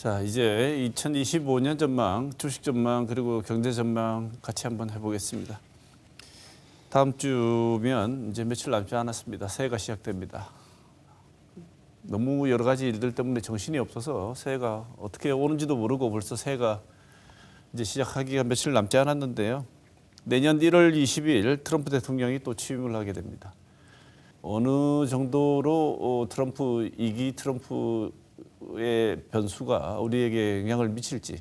자, 이제 2025년 전망, 주식 전망, 그리고 경제 전망 같이 한번 해보겠습니다. 다음 주면 이제 며칠 남지 않았습니다. 새해가 시작됩니다. 너무 여러 가지 일들 때문에 정신이 없어서 새해가 어떻게 오는지도 모르고 벌써 새해가 이제 시작하기가 며칠 남지 않았는데요. 내년 1월 20일 트럼프 대통령이 또 취임을 하게 됩니다. 어느 정도로 트럼프 2기 트럼프의 변수가 우리에게 영향을 미칠지,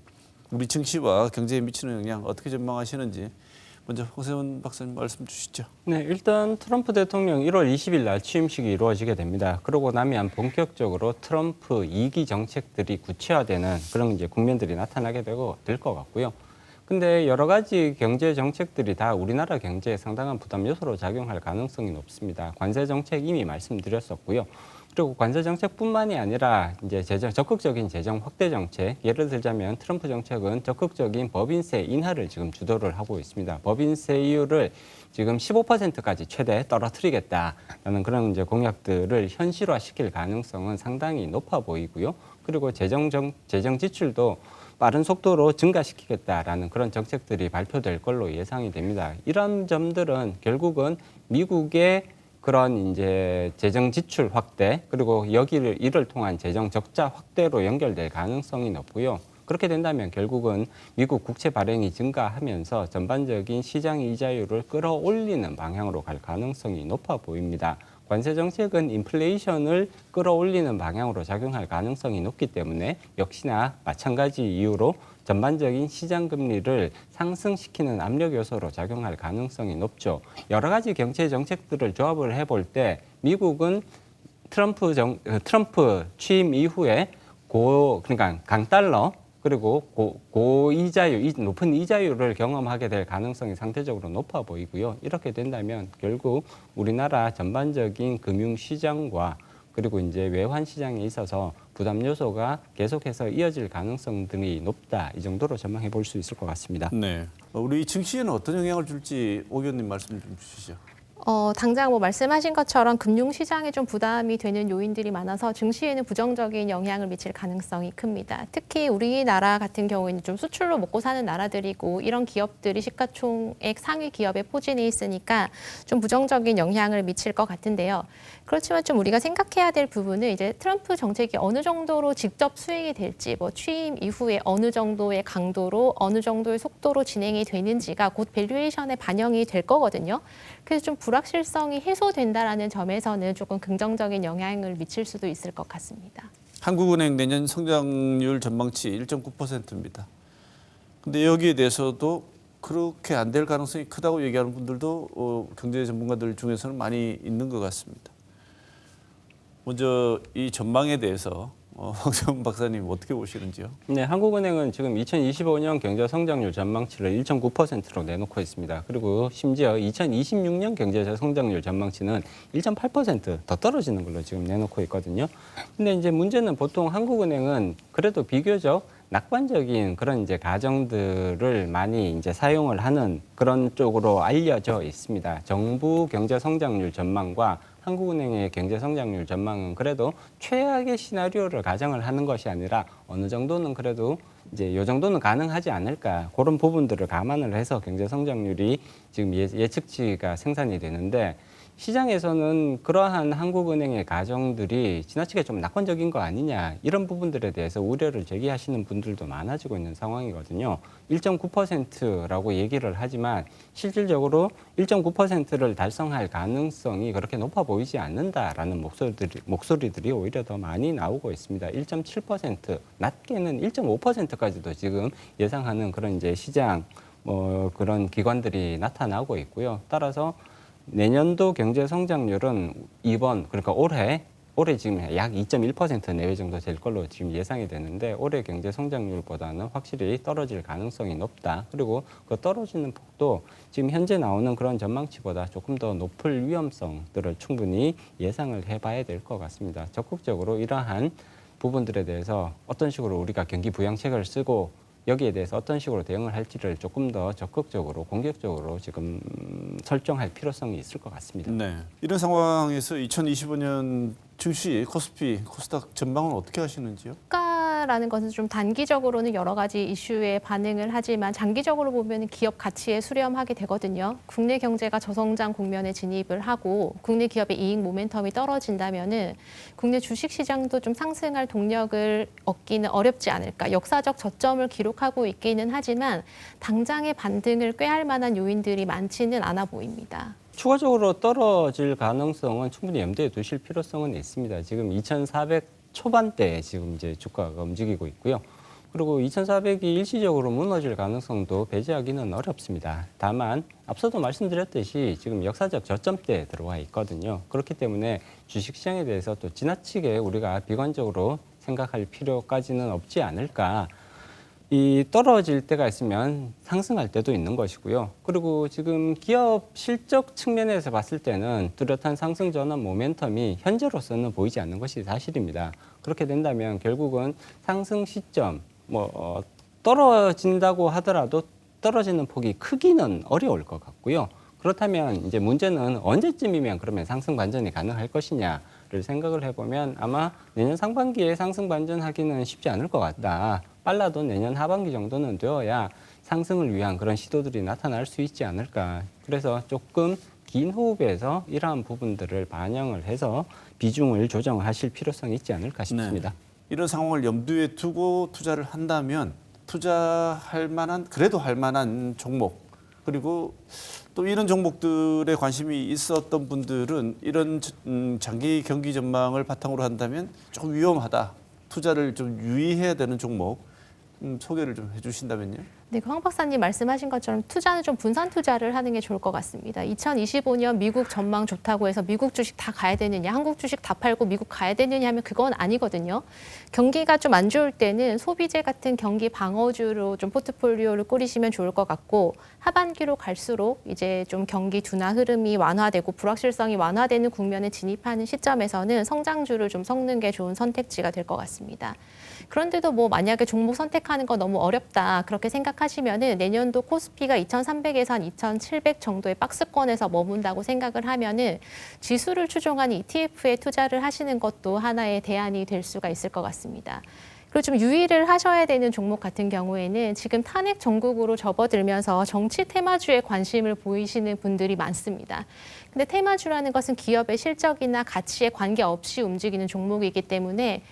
우리 증시와 경제에 미치는 영향 어떻게 전망하시는지 먼저 홍세훈 박사님 말씀 주시죠. 네, 일단 트럼프 대통령 1월 20일 날 취임식이 이루어지게 됩니다. 그러고 나면 본격적으로 트럼프 2기 정책들이 구체화되는 그런 이제 국면들이 나타나게 될 것 같고요. 근데 여러 가지 경제 정책들이 다 우리나라 경제에 상당한 부담 요소로 작용할 가능성이 높습니다. 관세 정책 이미 말씀드렸었고요. 그리고 관세 정책뿐만이 아니라 이제 적극적인 재정 확대 정책, 예를 들자면 트럼프 정책은 적극적인 법인세 인하를 지금 주도를 하고 있습니다. 법인세율을 지금 15%까지 최대 떨어뜨리겠다라는 그런 이제 공약들을 현실화시킬 가능성은 상당히 높아 보이고요. 그리고 재정 지출도 빠른 속도로 증가시키겠다라는 그런 정책들이 발표될 걸로 예상이 됩니다. 이런 점들은 결국은 미국의 그런 이제 재정 지출 확대 그리고 이를 통한 재정 적자 확대로 연결될 가능성이 높고요. 그렇게 된다면 결국은 미국 국채 발행이 증가하면서 전반적인 시장 이자율을 끌어올리는 방향으로 갈 가능성이 높아 보입니다. 관세 정책은 인플레이션을 끌어올리는 방향으로 작용할 가능성이 높기 때문에 역시나 마찬가지 이유로 전반적인 시장 금리를 상승시키는 압력 요소로 작용할 가능성이 높죠. 여러 가지 경제 정책들을 조합을 해볼 때 미국은 트럼프 취임 이후에 그러니까 강달러 그리고 고이자율, 높은 이자율을 경험하게 될 가능성이 상대적으로 높아 보이고요. 이렇게 된다면 결국 우리나라 전반적인 금융시장과 그리고 이제 외환 시장에 있어서 부담 요소가 계속해서 이어질 가능성들이 높다. 이 정도로 전망해 볼 수 있을 것 같습니다. 네. 우리 증시에는 어떤 영향을 줄지 오 의원님 말씀 좀 주시죠. 당장 뭐 말씀하신 것처럼 금융시장에 좀 부담이 되는 요인들이 많아서 증시에는 부정적인 영향을 미칠 가능성이 큽니다. 특히 우리나라 같은 경우에는 좀 수출로 먹고 사는 나라들이고 이런 기업들이 시가총액 상위 기업에 포진해 있으니까 좀 부정적인 영향을 미칠 것 같은데요. 그렇지만 좀 우리가 생각해야 될 부분은 이제 트럼프 정책이 어느 정도로 직접 수행이 될지, 뭐 취임 이후에 어느 정도의 강도로, 어느 정도의 속도로 진행이 되는지가 곧 밸류에이션에 반영이 될 거거든요. 그래서 좀 불확실성이 해소된다라는 점에서는 조금 긍정적인 영향을 미칠 수도 있을 것 같습니다. 한국은행 내년 성장률 전망치 1.9%입니다. 근데 여기에 대해서도 그렇게 안 될 가능성이 크다고 얘기하는 분들도 경제 전문가들 중에서는 많이 있는 것 같습니다. 먼저 이 전망에 대해서 황세훈 박사님 어떻게 보시는지요? 네, 한국은행은 지금 2025년 경제 성장률 전망치를 1.9%로 내놓고 있습니다. 그리고 심지어 2026년 경제 성장률 전망치는 1.8% 더 떨어지는 걸로 지금 내놓고 있거든요. 근데 이제 문제는 보통 한국은행은 그래도 비교적 낙관적인 그런 이제 가정들을 많이 이제 사용을 하는 그런 쪽으로 알려져 있습니다. 정부 경제 성장률 전망과 한국은행의 경제 성장률 전망은 그래도 최악의 시나리오를 가정을 하는 것이 아니라 어느 정도는 그래도 이제 요 정도는 가능하지 않을까 그런 부분들을 감안을 해서 경제 성장률이 지금 예측치가 생산이 되는데 시장에서는 그러한 한국은행의 가정들이 지나치게 좀 낙관적인 거 아니냐 이런 부분들에 대해서 우려를 제기하시는 분들도 많아지고 있는 상황이거든요. 1.9%라고 얘기를 하지만 실질적으로 1.9%를 달성할 가능성이 그렇게 높아 보이지 않는다라는 목소리들이 오히려 더 많이 나오고 있습니다. 1.7%, 낮게는 1.5%까지도 지금 예상하는 그런 이제 시장 그런 기관들이 나타나고 있고요. 따라서 내년도 경제 성장률은 그러니까 올해 지금 약 2.1% 내외 정도 될 걸로 지금 예상이 되는데 올해 경제 성장률보다는 확실히 떨어질 가능성이 높다. 그리고 그 떨어지는 폭도 지금 현재 나오는 그런 전망치보다 조금 더 높을 위험성들을 충분히 예상을 해봐야 될 것 같습니다. 적극적으로 이러한 부분들에 대해서 어떤 식으로 우리가 경기 부양책을 쓰고 여기에 대해서 어떤 식으로 대응을 할지를 조금 더 적극적으로 공격적으로 지금 설정할 필요성이 있을 것 같습니다. 네. 이런 상황에서 2025년 증시, 코스피, 코스닥 전망은 어떻게 하시는지요? 주가 투자라는 것은 좀 단기적으로는 여러 가지 이슈에 반응을 하지만 장기적으로 보면 기업 가치에 수렴하게 되거든요. 국내 경제가 저성장 국면에 진입을 하고 국내 기업의 이익 모멘텀이 떨어진다면은 국내 주식 시장도 좀 상승할 동력을 얻기는 어렵지 않을까. 역사적 저점을 기록하고 있기는 하지만 당장의 반등을 꾀할 만한 요인들이 많지는 않아 보입니다. 추가적으로 떨어질 가능성은 충분히 염두에 두실 필요성은 있습니다. 지금 2,400 초반대에 지금 이제 주가가 움직이고 있고요. 그리고 2,400이 일시적으로 무너질 가능성도 배제하기는 어렵습니다. 다만 앞서도 말씀드렸듯이 지금 역사적 저점대에 들어와 있거든요. 그렇기 때문에 주식시장에 대해서 또 지나치게 우리가 비관적으로 생각할 필요까지는 없지 않을까. 이 떨어질 때가 있으면 상승할 때도 있는 것이고요. 그리고 지금 기업 실적 측면에서 봤을 때는 뚜렷한 상승 전환 모멘텀이 현재로서는 보이지 않는 것이 사실입니다. 그렇게 된다면 결국은 상승 시점, 떨어진다고 하더라도 떨어지는 폭이 크기는 어려울 것 같고요. 그렇다면 이제 문제는 언제쯤이면 그러면 상승 반전이 가능할 것이냐를 생각을 해보면 아마 내년 상반기에 상승 반전하기는 쉽지 않을 것 같다. 빨라도 내년 하반기 정도는 되어야 상승을 위한 그런 시도들이 나타날 수 있지 않을까. 그래서 조금 긴 호흡에서 이러한 부분들을 반영을 해서 비중을 조정하실 필요성이 있지 않을까 싶습니다. 네. 이런 상황을 염두에 두고 투자를 한다면 투자할 만한 그래도 할 만한 종목 그리고 또 이런 종목들에 관심이 있었던 분들은 이런 장기 경기 전망을 바탕으로 한다면 좀 위험하다. 투자를 좀 유의해야 되는 종목 소개를 좀 해주신다면요. 네, 황 박사님 말씀하신 것처럼 투자는 좀 분산 투자를 하는 게 좋을 것 같습니다. 2025년 미국 전망 좋다고 해서 미국 주식 다 가야 되느냐, 한국 주식 다 팔고 미국 가야 되느냐 하면 그건 아니거든요. 경기가 좀 안 좋을 때는 소비재 같은 경기 방어주로 좀 포트폴리오를 꾸리시면 좋을 것 같고 하반기로 갈수록 이제 좀 경기 둔화 흐름이 완화되고 불확실성이 완화되는 국면에 진입하는 시점에서는 성장주를 좀 섞는 게 좋은 선택지가 될 것 같습니다. 그런데도 뭐 만약에 종목 선택하는 거 너무 어렵다 그렇게 생각하시면은 내년도 코스피가 2,300에서 한 2,700 정도의 박스권에서 머문다고 생각을 하면은 지수를 추종하는 ETF에 투자를 하시는 것도 하나의 대안이 될 수가 있을 것 같습니다. 그리고 좀 유의를 하셔야 되는 종목 같은 경우에는 지금 탄핵 정국으로 접어들면서 정치 테마주에 관심을 보이시는 분들이 많습니다. 근데 테마주라는 것은 기업의 실적이나 가치에 관계없이 움직이는 종목이기 때문에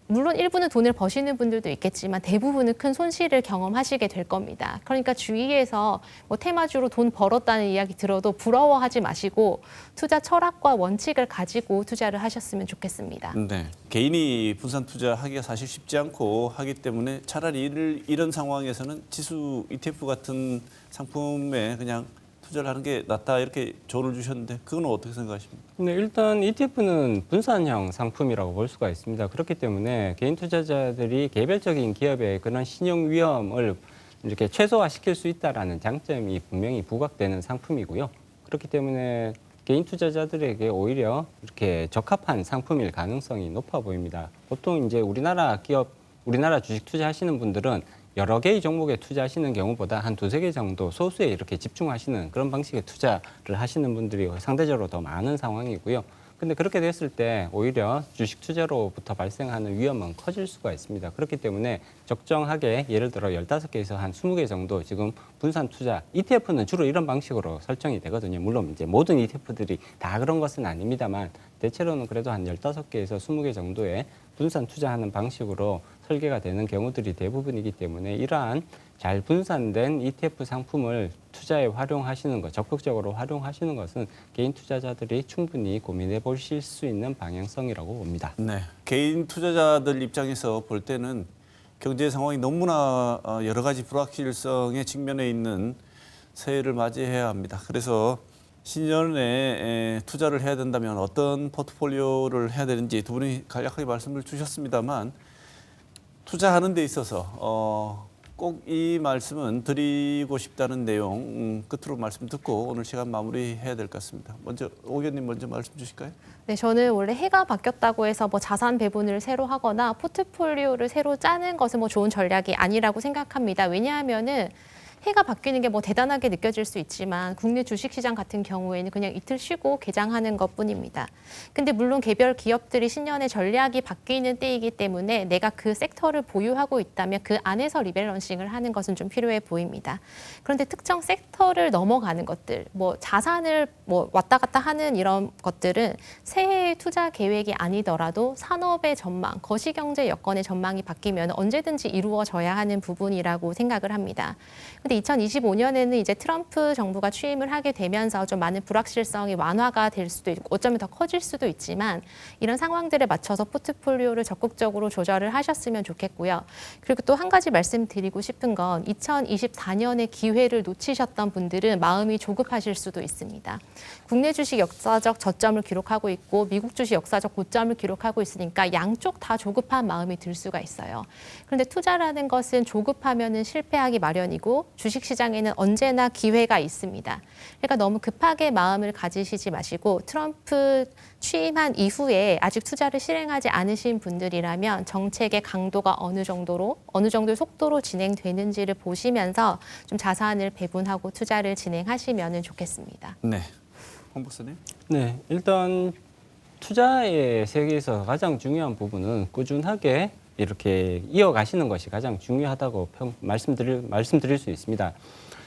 물론 일부는 돈을 버시는 분들도 있겠지만 대부분은 큰 손실을 경험하시게 될 겁니다. 그러니까 주위에서 테마주로 돈 벌었다는 이야기 들어도 부러워하지 마시고 투자 철학과 원칙을 가지고 투자를 하셨으면 좋겠습니다. 네. 개인이 분산 투자하기가 사실 쉽지 않고 하기 때문에 차라리 이런 상황에서는 지수 ETF 같은 상품에 그냥 투자를 하는 게 낫다 이렇게 조언을 주셨는데 그건 어떻게 생각하십니까? 네, 일단 ETF는 분산형 상품이라고 볼 수가 있습니다. 그렇기 때문에 개인 투자자들이 개별적인 기업의 그런 신용 위험을 이렇게 최소화시킬 수 있다라는 장점이 분명히 부각되는 상품이고요. 그렇기 때문에 개인 투자자들에게 오히려 이렇게 적합한 상품일 가능성이 높아 보입니다. 보통 이제 우리나라 주식 투자하시는 분들은 여러 개의 종목에 투자하시는 경우보다 한 두세 개 정도 소수에 이렇게 집중하시는 그런 방식의 투자를 하시는 분들이 상대적으로 더 많은 상황이고요. 근데 그렇게 됐을 때 오히려 주식 투자로부터 발생하는 위험은 커질 수가 있습니다. 그렇기 때문에 적정하게 예를 들어 15개에서 한 20개 정도 지금 분산 투자, ETF는 주로 이런 방식으로 설정이 되거든요. 물론 이제 모든 ETF들이 다 그런 것은 아닙니다만 대체로는 그래도 한 15개에서 20개 정도의 분산 투자하는 방식으로 설계가 되는 경우들이 대부분이기 때문에 이러한 잘 분산된 ETF 상품을 투자에 활용하시는 것, 적극적으로 활용하시는 것은 개인 투자자들이 충분히 고민해 보실 수 있는 방향성이라고 봅니다. 네. 개인 투자자들 입장에서 볼 때는 경제 상황이 너무나 여러 가지 불확실성에 직면해 있는 새해를 맞이해야 합니다. 그래서 신년에 투자를 해야 된다면 어떤 포트폴리오를 해야 되는지 두 분이 간략하게 말씀을 주셨습니다만 투자하는 데 있어서 꼭 이 말씀은 드리고 싶다는 내용 끝으로 말씀 듣고 오늘 시간 마무리해야 될 것 같습니다. 먼저 오 의원님 먼저 말씀 주실까요? 네, 저는 원래 해가 바뀌었다고 해서 자산 배분을 새로 하거나 포트폴리오를 새로 짜는 것은 좋은 전략이 아니라고 생각합니다. 왜냐하면은 해가 바뀌는 게 뭐 대단하게 느껴질 수 있지만 국내 주식시장 같은 경우에는 그냥 이틀 쉬고 개장하는 것뿐입니다. 근데 물론 개별 기업들이 신년에 전략이 바뀌는 때이기 때문에 내가 그 섹터를 보유하고 있다면 그 안에서 리밸런싱을 하는 것은 좀 필요해 보입니다. 그런데 특정 섹터를 넘어가는 것들, 뭐 자산을 뭐 왔다 갔다 하는 이런 것들은 새해 투자 계획이 아니더라도 산업의 전망, 거시경제 여건의 전망이 바뀌면 언제든지 이루어져야 하는 부분이라고 생각을 합니다. 근데 2025년에는 이제 트럼프 정부가 취임을 하게 되면서 좀 많은 불확실성이 완화가 될 수도 있고 어쩌면 더 커질 수도 있지만 이런 상황들에 맞춰서 포트폴리오를 적극적으로 조절을 하셨으면 좋겠고요. 그리고 또 한 가지 말씀드리고 싶은 건 2024년의 기회를 놓치셨던 분들은 마음이 조급하실 수도 있습니다. 국내 주식 역사적 저점을 기록하고 있고 미국 주식 역사적 고점을 기록하고 있으니까 양쪽 다 조급한 마음이 들 수가 있어요. 그런데 투자라는 것은 조급하면은 실패하기 마련이고 주식시장에는 언제나 기회가 있습니다. 그러니까 너무 급하게 마음을 가지시지 마시고 트럼프 취임한 이후에 아직 투자를 실행하지 않으신 분들이라면 정책의 강도가 어느 정도의 속도로 진행되는지를 보시면서 좀 자산을 배분하고 투자를 진행하시면 좋겠습니다. 네, 홍 박사님. 네, 일단 투자의 세계에서 가장 중요한 부분은 꾸준하게 이렇게 이어가시는 것이 가장 중요하다고 말씀드릴 수 있습니다.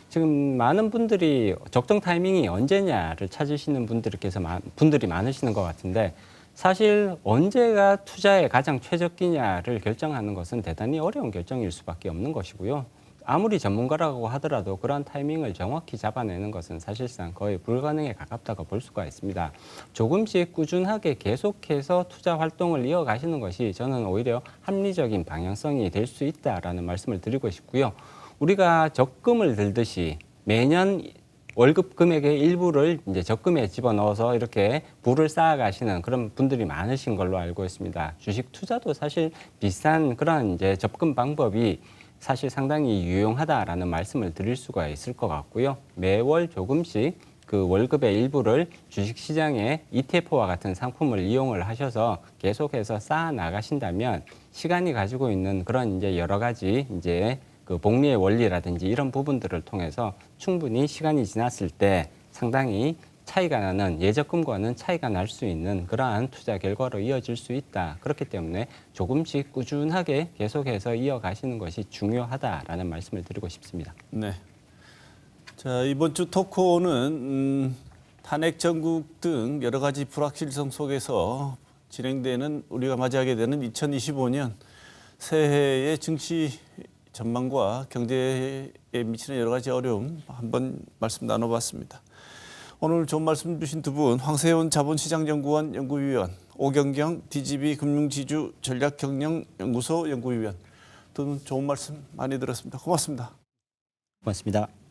지금 많은 분들이 적정 타이밍이 언제냐를 찾으시는 분들이 많으시는 것 같은데 사실 언제가 투자의 가장 최적기냐를 결정하는 것은 대단히 어려운 결정일 수밖에 없는 것이고요. 아무리 전문가라고 하더라도 그러한 타이밍을 정확히 잡아내는 것은 사실상 거의 불가능에 가깝다고 볼 수가 있습니다. 조금씩 꾸준하게 계속해서 투자 활동을 이어가시는 것이 저는 오히려 합리적인 방향성이 될 수 있다라는 말씀을 드리고 싶고요. 우리가 적금을 들듯이 매년 월급 금액의 일부를 이제 적금에 집어넣어서 이렇게 부를 쌓아가시는 그런 분들이 많으신 걸로 알고 있습니다. 주식 투자도 사실 비슷한 그런 이제 접근 방법이 사실 상당히 유용하다라는 말씀을 드릴 수가 있을 것 같고요. 매월 조금씩 그 월급의 일부를 주식시장에 ETF와 같은 상품을 이용을 하셔서 계속해서 쌓아 나가신다면 시간이 가지고 있는 그런 이제 여러 가지 이제 그 복리의 원리라든지 이런 부분들을 통해서 충분히 시간이 지났을 때 상당히 차이가 나는 예적금과는 차이가 날 수 있는 그러한 투자 결과로 이어질 수 있다. 그렇기 때문에 조금씩 꾸준하게 계속해서 이어가시는 것이 중요하다라는 말씀을 드리고 싶습니다. 네. 자, 이번 주 토크는 탄핵 전국 등 여러 가지 불확실성 속에서 진행되는 우리가 맞이하게 되는 2025년 새해의 증시 전망과 경제에 미치는 여러 가지 어려움 한번 말씀 나눠봤습니다. 오늘 좋은 말씀 주신 두 분, 황세훈 자본시장연구원 연구위원, 오경경 DGB 금융지주 전략경영연구소 연구위원, 두 분 좋은 말씀 많이 들었습니다. 고맙습니다. 고맙습니다.